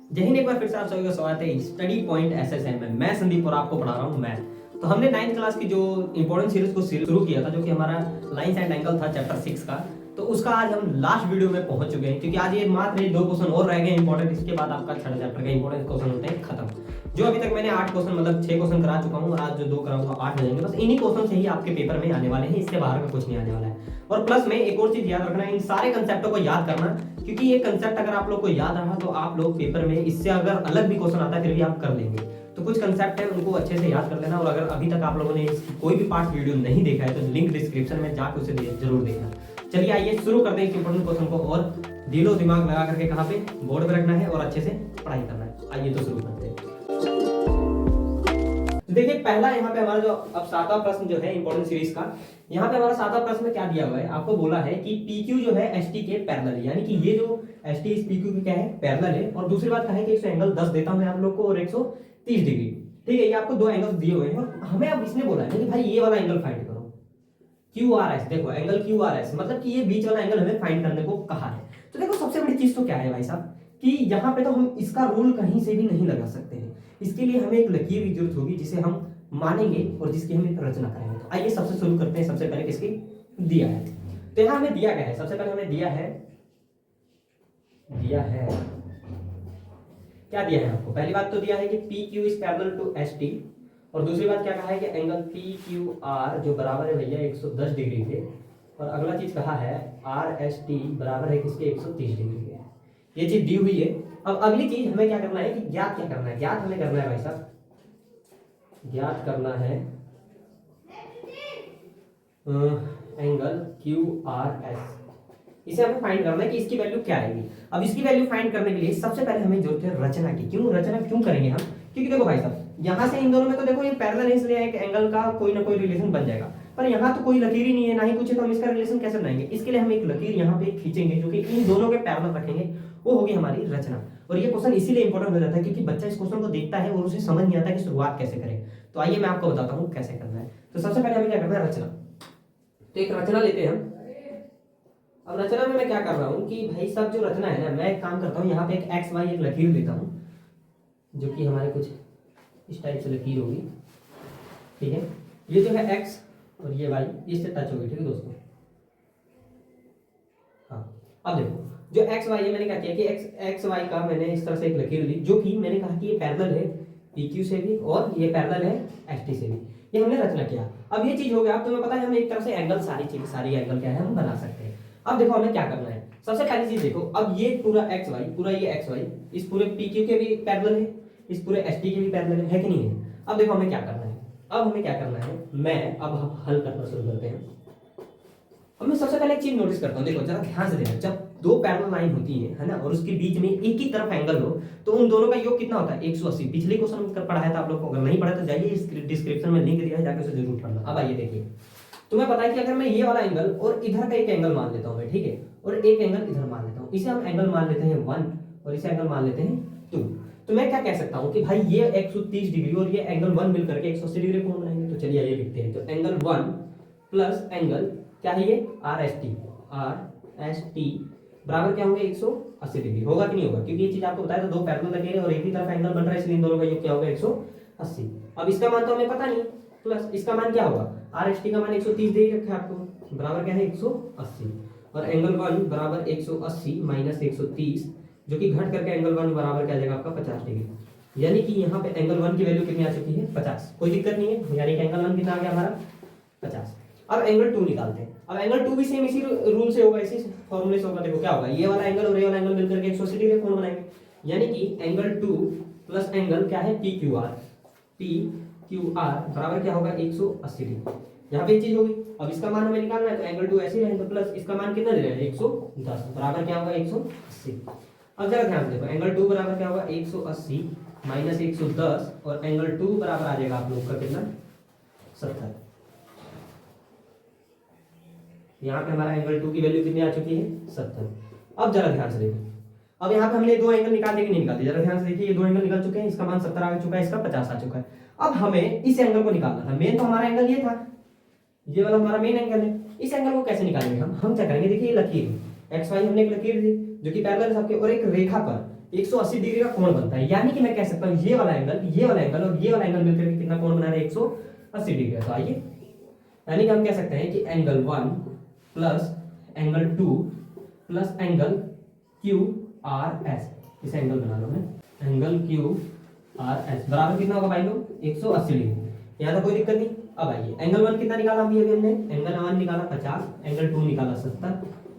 जय हिंद। एक बार फिर से आप सभी का स्वागत है स्टडी पॉइंट एसएसएम में। मैं संदीप और आपको पढ़ा रहा हूँ मैं। तो हमने 9th क्लास की जो इंपॉर्टेंट सीरीज को शुरू किया था, जो कि हमारा लाइंस एंड एंगल था चैप्टर 6 का। तो उसका आज हम लास्ट वीडियो में पहुंच चुके हैं, क्योंकि आज ये मात्र ये 2 क्वेश्चन और रह गए इंपॉर्टेंट। इसके बाद आपका 6 चैप्टर का इंपॉर्टेंट क्वेश्चन होते हैं खत्म। जो अभी तक मैंने 8 क्वेश्चन मतलब 6 क्वेश्चन करा चुका हूँ, और आज जो 2 कराऊंगा 8 हो जाएंगे। बस इन्हीं क्वेश्चन से ही आपके पेपर में आने वाले हैं, इससे बाहर का कुछ नहीं आने वाला है। और प्लस में एक और चीज याद रखना है, इन सारे कंसेप्टों को याद करना, क्योंकि ये कंसेप्ट अगर आप लोग को याद रहा तो आप लोग पेपर में इससे अगर अलग भी क्वेश्चन आता है फिर भी आप कर लेंगे। तो कुछ कंसेप्ट है उनको अच्छे से याद कर लेना। और अगर अभी तक आप लोगों ने कोई भी पार्ट वीडियो नहीं देखा है तो लिंक डिस्क्रिप्शन में जाकर उसे जरूर देखना। चलिए आइए शुरू करते हैं इंपॉर्टेंट क्वेश्चन को, और दिलो दिमाग लगा करके कहाँ पे बोर्ड पे रखना है और अच्छे से पढ़ाई करना है। आइए तो शुरू करते हैं। देखिए पहला यहाँ पे हमारा जो अब 7वां प्रश्न जो है इंपॉर्टेंट सीरीज का, यहाँ पे हमारा 7वां प्रश्न में क्या दिया हुआ है, आपको बोला है कि PQ जो है ST के पैरेलल है, यानी कि ये जो ST इस PQ के क्या है, पैरेलल है। और दूसरी बात क्या है कि 100 एंगल 10 देता हूं मैं आप लोग को, और 130 डिग्री। ठीक है, ये आपको 2 एंगल्स दिए हुए हैं, और हमें अब इसने बोला है कि भाई ये वाला एंगल फाइंड करो, QRS। देखो एंगल QRS मतलब कि ये बीच वाला एंगल हमें फाइंड करने को कहा है। तो देखो सबसे बड़ी चीज तो क्या है भाई साहब, कि यहाँ पे तो हम इसका रूल कहीं से भी नहीं लगा सकते हैं। इसके लिए हमें एक लकीर की जरूरत होगी जिसे हम मानेंगे और जिसकी हम एक रचना करेंगे। तो आइए सबसे शुरू करते हैं। सबसे पहले किसकी दिया है, तो यहाँ हमें दिया गया है, सबसे पहले हमें दिया है क्या दिया है आपको। पहली बात तो दिया है कि PQ is parallel to ST, और दूसरी बात क्या कहा है कि एंगल PQR जो बराबर है भैया 110 डिग्री के, और अगला चीज कहा है RST बराबर है किसके, 130 डिग्री के। ये चीज दी हुई है। अब अगली चीज हमें क्या करना है कि ज्ञात क्या करना है, ज्ञात हमें करना है भाई साहब, ज्ञात करना है एंगल QRS। इसे हमें फाइंड करना है कि इसकी वैल्यू क्या आएगी। अब इसकी वैल्यू फाइंड करने के लिए सबसे पहले हमें जरूरत है रचना की। क्यों रचना क्यों करेंगे हम, क्योंकि देखो भाई साहब यहाँ से इन दोनों में तो देखो ये पैरेलल है, इसलिए एक एंगल का कोई ना कोई रिलेशन बन जाएगा। पर यहाँ तो कोई लकीर ही नहीं है, ना ही कुछ है, तो हम इसका रिलेशन कैसे बनाएंगे। इसके लिए हम एक लकीर यहाँ पे खींचेंगे जो कि इन दोनों के पैरेलल रखेंगे, वो होगी हमारी रचना। और ये क्वेश्चन इसीलिए इंपॉर्टेंट हो जाता है क्योंकि बच्चा इस क्वेश्चन को देखता है और उसे समझ नहीं आता कि शुरुआत कैसे करें। तो आइए मैं आपको बताता हूँ कैसे करना है। तो सबसे पहले हमें क्या करना है, रचना। तो एक रचना लेते हैं हम। अब रचना में मैं क्या कर रहा हूँ कि भाई साहब जो रचना है ना, मैं एक काम करता हूँ, यहाँ पे एक XY एक लकीर लेता हूँ, जो कि हमारे कुछ इस टाइप से लकीर होगी। ठीक है, ये जो है X और ये Y इससे टच होगी। ठीक है दोस्तों, हाँ। अब देखो जो XY है, मैंने क्या किया कि XY का मैंने इस तरह से एक लकीर ली, जो कि मैंने कहा कि ये पैरेलल है PQ से भी और ये पैरेलल है ST से भी। ये हमने रचना किया। अब ये चीज हो गया। अब तुम्हें पता है हम एक तरह से एंगल सारी एंगल क्या है हम बना सकते हैं। अब देखो हमें क्या करना है, सबसे पहली चीज देखो, अब ये पूरा XY, पूरा ये XY इस पूरे PQ के भी पैरेलल है, इस पूरे ST के भी पैरेलल है कि नहीं है। अब देखो हमें क्या करना है, अब हमें क्या करना है, मैं अब हम हल करना शुरू करते हैं। अब मैं सबसे पहले एक चीज नोटिस करता हूँ, देखो जरा ध्यान से देखो, जब 2 पैरेलल लाइन होती है ना, और उसके बीच में एक ही तरफ एंगल हो, तो उन दोनों का योग कितना होता है, 180। पिछले क्वेश्चन में पढ़ाया था आप लोग को, अगर नहीं पढ़ा तो जाइए डिस्क्रिप्शन में लिंक दिया है, जाकर उसे जरूर पढ़ना। अब आइए देखिए, तुम्हें पता है कि अगर मैं ये वाला एंगल और इधर का एक एंगल मान लेता हूँ मैं, ठीक है, और एक एंगल इधर मान लेता हूँ, इसे हम एंगल मान लेते हैं 1 और इसे एंगल मान लेते हैं 2। तो मैं क्या कह सकता हूँ कि भाई ये 130 डिग्री और ये एंगल 1 मिलकर के 180 डिग्री कोण बनाएंगे। तो चलिए आइए लिखते हैं। तो एंगल 1 प्लस एंगल क्या है ये RST बराबर क्या होंगे 180 डिग्री। होगा कि नहीं होगा, क्योंकि ये चीज आपको बताया था 2 पैरेलल लगे हैं और एक ही तरफ एंगल बन रहा है, इसलिए इन दोनों का योग क्या होगा 180। अब इसका मान तो हमें पता नहीं, प्लस इसका मान क्या होगा, RST का मान 130 दे ही रखा है आपको, बराबर क्या है 180। और एंगल 1 बराबर 180 माइनस 130, जो कि घट करके एंगल 1 बराबर क्या आ जाएगा आपका 50 डिग्री। यानी कि यहाँ पे एंगल 1 की वैल्यू कितनी आ चुकी है 50। कोई दिक्कत नहीं है, यानी कि एंगल 1 कितना आ गया हमारा 50। अब एंगल 2 निकालते हैं। अब एंगल 2 भी सेम इसी रूल से होगा, इसी फॉर्मूले से होगा। देखो क्या होगा, ये वाला एंगल और ये वाला एंगल मिलकर के 180 डिग्री कोण बनाएंगे, यानी कि एंगल 2 प्लस एंगल क्या है PQR बराबर क्या होगा 180 डिग्री। यहाँ पे एक चीज होगी। अब इसका मान हमें निकालना है, तो एंगल 2 ऐसे ही रहेगा, प्लस इसका मान कितना दे रहे हैं 110 बराबर क्या होगा 180। अब जरा ध्यान से देखो, एंगल 2 बराबर क्या होगा 180 माइनस 110, और एंगल 2 बराबर आ जाएगा आप लोग का कितना 70। यहाँ पे हमारा एंगल 2 की वैल्यू कितनी आ चुकी है 70। अब जरा ध्यान से देखो, अब यहाँ पे हमने 2 एंगल निकाल दिए कि नहीं निकाल दिए, जरा ध्यान से देखिए, ये 2 एंगल निकल चुके हैं, इसका मान 70 आ चुका है, इसका 50 आ चुका है। अब हमें इस एंगल को निकालना था। मेन तो हमारा एंगल ये था, ये वाला हमारा मेन एंगल है। इस एंगल को कैसे निकालेंगे हम क्या करेंगे, देखिए लकीर XY हमने एक लकीर दी जो कि पैरेलल है सबके, और एक रेखा पर 180 डिग्री का कोण बनता है। यानी कि मैं कह सकता हूँ ये वाला एंगल और ये वाला एंगल मिलकर के कितना कोण बना रहे हैं, 180 डिग्री का। तो आइए, यानी कि हम कह सकते हैं कि angle 1 plus angle 2 plus angle Q R S, इसे एंगल बना लो मैं, एंगल क्यू आर एस बराबर कितना होगा भाई लोग, 180 डिग्री। यहाँ तो कोई दिक्कत नहीं। अब आइए, एंगल 1 कितना निकाला अभी हमने, एंगल 1 निकाला 50, एंगल 2 निकाला 70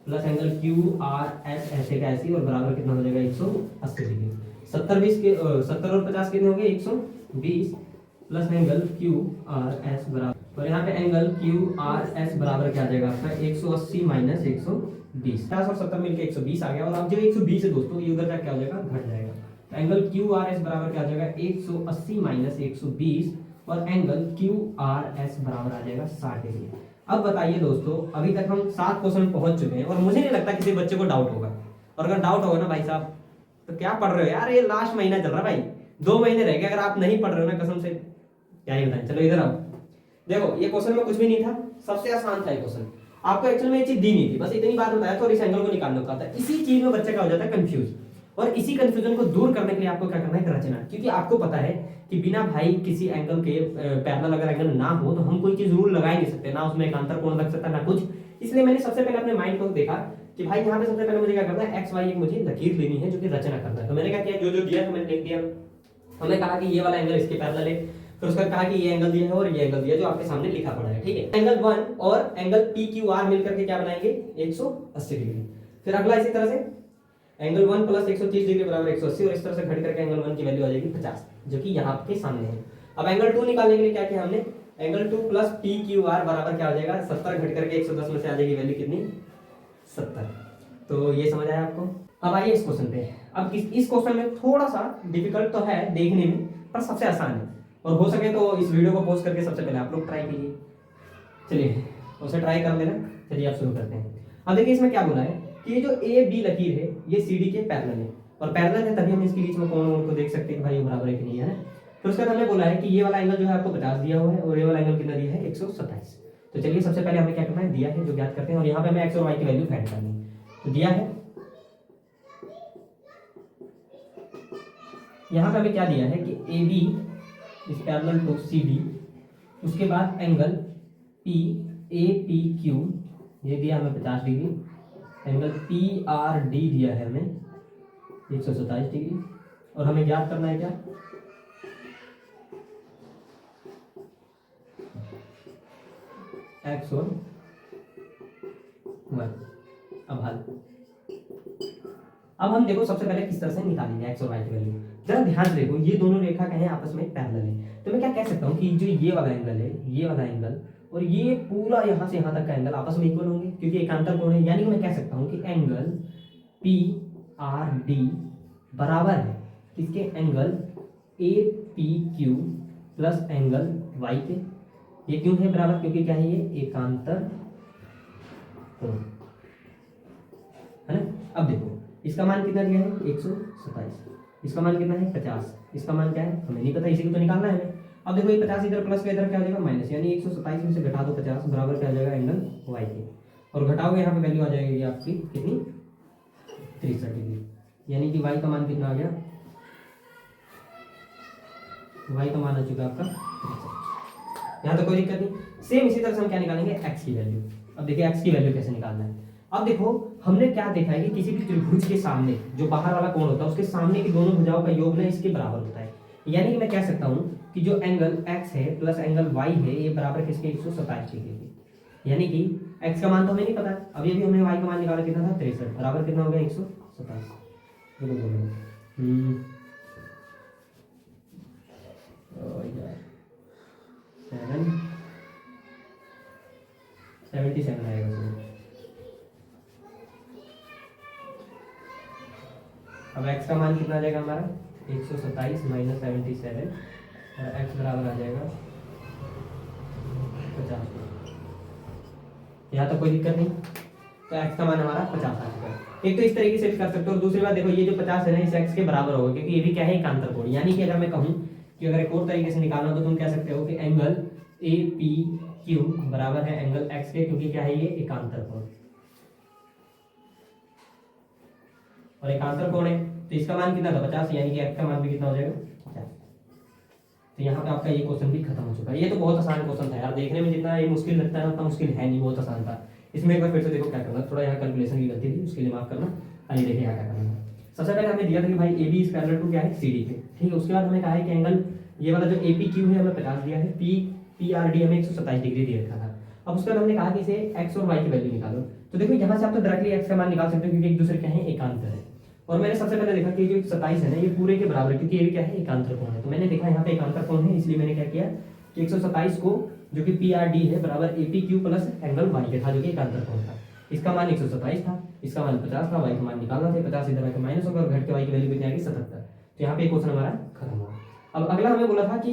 plus angle Q R S ऐसे का ऐसे, और बराबर कितना हो जाएगा 180 डिग्री। 70 और 50 कितने हो गए, 120 plus angle Q R S बराबर, और यहाँ पे एंगल क्यू आर एस बराबर क्या आ जाएगा आपका, 180 माइनस 120, 50 और 70 मिलकर 120 आ गया। और अब जो 120 है दोस्तों, ये उधर क्या हो जाएगा, घट जाएगा। तो एंगल क्यू आर एस बराबर क्या आ जाएगा, 180 माइनस 120, और एंगल क्यू आर एस बराबर आ जाएगा 60 डिग्री। अब बताइए दोस्तों, अभी तक हम 7 क्वेश्चन में पहुंच चुके हैं और मुझे नहीं लगता किसी बच्चे को डाउट होगा। और अगर डाउट होगा ना भाई साहब, तो क्या पढ़ रहे हो यार, ये लास्ट महीना चल रहा है भाई, 2 महीने रह गए, अगर आप नहीं पढ़ रहे हो ना कसम से क्या ही बताएं। चलो इधर आओ, देखो ये क्वेश्चन में कुछ भी नहीं था, सबसे आसान था ये क्वेश्चन। आपको एक्चुअल में ये चीज दी नहीं थी, बस इतनी बात बताया था और इस एंगल को निकालना होता था। इसी चीज में बच्चा क्या हो जाता है, कंफ्यूज। और इसी कंफ्यूजन को दूर करने के लिए आपको क्या करना है, रचना। क्योंकि आपको पता है कि बिना भाई किसी एंगल के पैरेलल अगर एंगल ना हो तो हम कोई चीज रूल लगा ही नहीं सकते, ना उसमें एकांतर कोण लग सकता ना कुछ। इसलिए मैंने सबसे पहले अपने माइंड को देखा कि भाई यहाँ पे सबसे पहले मुझे क्या करना है, एक्स वाई एक मुझे लकीर लेनी है जो कि रचना करना है। तो मैंने क्या किया, जो जो दिया है मैंने लिख दिया। हमने कहा कि ये वाला एंगल इसके पैरेलल है, फिर उसका कहा कि ये एंगल दिया है और ये एंगल दिया जो आपके सामने लिखा पड़ा है, ठीक है। एंगल 1 और एंगल पी क्यू आर मिलकर के क्या बनाएंगे, 180 डिग्री। फिर अगला इसी तरह से एंगल 1 प्लस 130 डिग्री बराबर 180, और इस तरह से घट करके एंगल 1 की वैल्यू आ जाएगी 50, जो कि यहाँ आपके सामने है। अब एंगल 2 निकालने के लिए क्या किया हमने, angle 2 plus P Q R बराबर क्या हो जाएगा, 70 घट करके 110 में से आ जाएगी वैल्यू कितनी, 70। तो ये समझ आया आपको। अब आइए इस क्वेश्चन पे। अब इस क्वेश्चन में थोड़ा सा डिफिकल्ट तो है देखने में, पर सबसे आसान है। और हो सके तो इस वीडियो को पोस्ट करके सबसे पहले आप लोग ट्राई कीजिए। चलिए उसे ट्राई कर लेना। चलिए आप शुरू करते हैं। अब देखिए इसमें क्या बोला है कि ये जो ए बी लकीर है ये सी डी के पैरेलल है, और पैरेलल है तभी हम इसके बीच में कोण को देख सकते हैं कि भाई ये बराबर है कि नहीं है। तो उसका हमने बोला है कि ये वाला एंगल जो है आपको 50 दिया हुआ है और ये वाला एंगल कितना दिया है, 127। तो चलिए सबसे पहले हमें क्या करना है, दिया है जो ज्ञात करते हैं, और यहाँ पे हमें एक्स और वाई की वैल्यू फाइंड करनी है। तो दिया है, यहाँ पे हमें क्या दिया है कि A B is parallel to C D, उसके बाद angle P A P Q ये दिया हमें 50 degree, angle P R D दिया है हमें 127 डिग्री, और हमें ज्ञात करना है क्या, एक्स और वाई। अब हम देखो सबसे पहले किस तरह से निकालेंगे एक्स और वाई की वैल्यू। जरा ध्यान से देखो, ये दोनों रेखा कहें आपस में पैरेलल है। तो मैं क्या कह सकता हूँ कि जो ये वाला एंगल है, ये वाला एंगल और ये पूरा यहाँ से यहाँ तक का एंगल आपस में इक्वल होंगे क्योंकि एकांतर कोण है। यानी कि मैं कह सकता हूँ कि एंगल पी आर डी बराबर है किसके, angle A P Q plus angle Y के। ये क्यों है बराबर, क्योंकि क्या है, ये एकांतर कोण है ना। अब देखो इसका मान कितना दिया है, 127, इसका मान कितना है 50, इसका मान क्या है हमें नहीं पता, इसी को तो निकालना है हमें। अब देखो ये 50 इधर प्लस का इधर क्या हो जाएगा माइनस, यानी 127 में से घटा दो 50 बराबर क्या हो जाएगा एंगल वाई के, और घटाओगे यहाँ पे वैल्यू आ जाएगी आपकी कितनी, 63 डिग्री। यानी कि वाई का मान कितना आ गया, वाई का मान आ चुका आपका 63। यहाँ तो कोई दिक्कत नहीं। सेम इसी तरह से हम क्या निकालेंगे, एक्स की वैल्यू। अब देखिए एक्स की वैल्यू कैसे निकालना है। अब देखो हमने क्या देखा है कि किसी भी त्रिभुज के सामने जो बाहर वाला कोण होता है उसके सामने की दोनों भुजाओं का योग ना इसके बराबर होता है। यानी कि मैं कह सकता हूं कि जो एंगल x है प्लस एंगल y है ये बराबर किसके, 127 डिग्री के। यानी कि x का मान तो हमें नहीं पता, अभी अभी हमने y का मान निकाला कितना था, 63 बराबर कितना हो गया 127। यार 77 आएगा उसमें। अब x का मान कितना आ जाएगा हमारा, 127 माइनस 77, और x बराबर आ जाएगा 50। यहाँ तो कोई दिक्कत नहीं, तो x का मान हमारा 50 आ चुका है। एक तो इस तरीके से भी कर सकते हो, और दूसरी बात देखो ये जो 50 है ना इस x के बराबर होगा क्योंकि ये भी क्या है, एकांतर कोण। यानी कि अगर मैं कहूँ कि अगर एक और तरीके से निकालना हो तो तुम कह सकते हो कि एंगल ए पी क्यू बराबर है एंगल x के, क्योंकि क्या है ये एकांतर कोण, और एकांतर कोण है तो इसका मान कितना था 50, यानी कि x का मान भी कितना हो जाएगा 50। तो यहाँ पे आपका ये क्वेश्चन भी खत्म हो चुका है। ये तो बहुत आसान क्वेश्चन था यार, देखने में जितना ये मुश्किल लगता है उतना मुश्किल है नहीं, बहुत आसान था। इसमें एक बार फिर से देखो क्या करना, थोड़ा यहाँ कैलकुलेशन की गलती थी, उसके लिए माफ करना। आइए देखिए यहाँ क्या करना है। सबसे पहले हमें दिया था कि भाई A B is parallel to क्या है सी डी पे, ठीक है। उसके बाद हमें कहा है कि एंगल ये वाला जो ए पी क्यू है हमें 50 दिया है, पी आर डी हमें 127 डिग्री दे रखा था। अब उसके बाद हमने कहा कि इसे एक्स और वाई की वैल्यू निकालो। तो देखो यहाँ से आप तो डायरेक्टली एक्स का मान निकाल सकते हो क्योंकि एक दूसरे क्या है एकांतर है। और मैंने सबसे पहले देखा कि जो 27 है ना ये पूरे के बराबर है क्योंकि ये भी क्या है एकांतर कोण है। तो मैंने देखा यहाँ पे एकांतर कोण है, इसलिए मैंने क्या किया कि 127 को जो कि पी आर डी है बराबर A P Q plus angle Y के था जो कि एकांतर कोण था। इसका मान 127 था, इसका मान 50 था, वाई का मान निकालना था, 50 इधर आके माइनस होगा और घट के वाई की वैल्यू कितनी आएगी 77। तो यहाँ पे क्वेश्चन हमारा खत्म हुआ। अब अगला हमें बोला था कि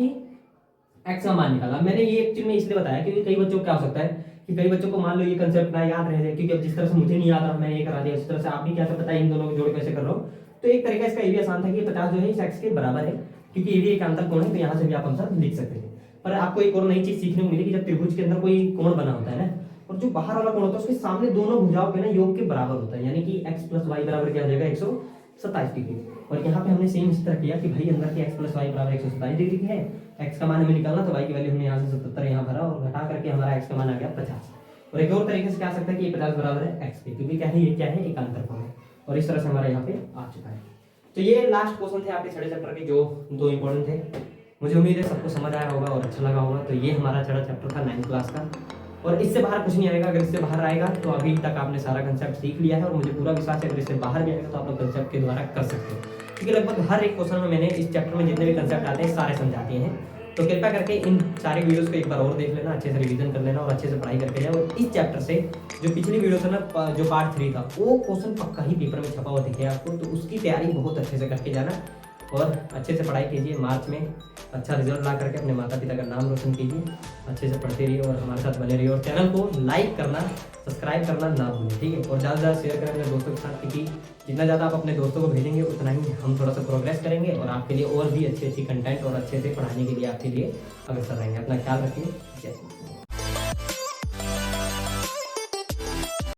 एक्स का मान निकाला। मैंने ये एक्चुअली में इसलिए बताया क्योंकि कई बच्चों को क्या हो सकता है कि कई बच्चों को मान लो ये कंसेप्ट ना याद रह जाए, क्योंकि अब जिस तरह से मुझे नहीं याद रहा मैंने ये करा दिया, उस तरह से आप भी क्या पता है इन दोनों को जोड़ कैसे कर रहा हो। तो एक तरीका इसका ये भी आसान था कि 50 जो है इस एक्स के बराबर है क्योंकि ये भी एक अंतर कोण है, तो यहाँ से भी आप आंसर लिख सकते थे। पर आपको एक और नई चीज सीखने को मिली कि जब त्रिभुज के अंदर कोई कोण बना होता है ना, और जो बाहर वाला कोण होता है उसके सामने दोनों भुजाओं के ना योग के बराबर होता है, यानी कि x प्लस वाई बराबर क्या हो जाएगा 127 डिग्री। और यहाँ पे हमने सेम इस तरह किया कि भाई अंदर की x प्लस वाई बराबर 127 डिग्री की है, x का मान हमें निकालना तो y की वैल्यू हमने यहाँ से 77 यहाँ भरा और घटा करके हमारा x का मान आ गया 50। और एक और तरीके से क्या आ सकता है कि ये 50 बराबर है x के, क्योंकि क्या है ये क्या है एकांतर कोण है। और इस तरह से हमारा यहाँ पे आ चुका है। तो ये लास्ट क्वेश्चन थे आपके छठे चैप्टर के जो 2 इंपॉर्टेंट थे। मुझे उम्मीद है सबको समझ आया होगा और अच्छा लगा होगा। तो ये हमारा छठा चैप्टर था 9th क्लास का, और इससे बाहर कुछ नहीं आएगा। अगर इससे बाहर आएगा तो अभी तक आपने सारा कंसेप्ट सीख लिया है, और मुझे पूरा विश्वास है अगर इससे बाहर भी आएगा तो आप लोग कंसेप्ट के द्वारा कर सकते हो, क्योंकि लगभग हर एक क्वेश्चन में मैंने इस चैप्टर में जितने भी कंसेप्ट आते हैं सारे समझाते हैं। तो कृपया करके इन सारे वीडियोस को एक बार और देख लेना, अच्छे से रिवीजन कर लेना और अच्छे से पढ़ाई करके जाओ। और इस चैप्टर से जो पिछली वीडियो था ना, जो पार्ट 3 था, वो क्वेश्चन पक्का ही पेपर में छपा हुआ दिखे आपको, तो उसकी तैयारी बहुत अच्छे से करके जाना और अच्छे से पढ़ाई कीजिए। मार्च में अच्छा रिजल्ट ला करके अपने माता पिता का नाम रोशन कीजिए, अच्छे से पढ़ते रहिए और हमारे साथ बने रहिए। और चैनल को लाइक करना, सब्सक्राइब करना ना भूलें, ठीक है। और ज़्यादा से ज़्यादा शेयर करें अपने दोस्तों के साथ, क्योंकि जितना ज़्यादा आप अपने दोस्तों को भेजेंगे उतना ही हम थोड़ा सा प्रोग्रेस करेंगे और आपके लिए और भी अच्छी अच्छी कंटेंट और अच्छे से पढ़ाने के लिए आपके लिए अग्रसर रहेंगे। अपना ख्याल रखिए। जय हिंद।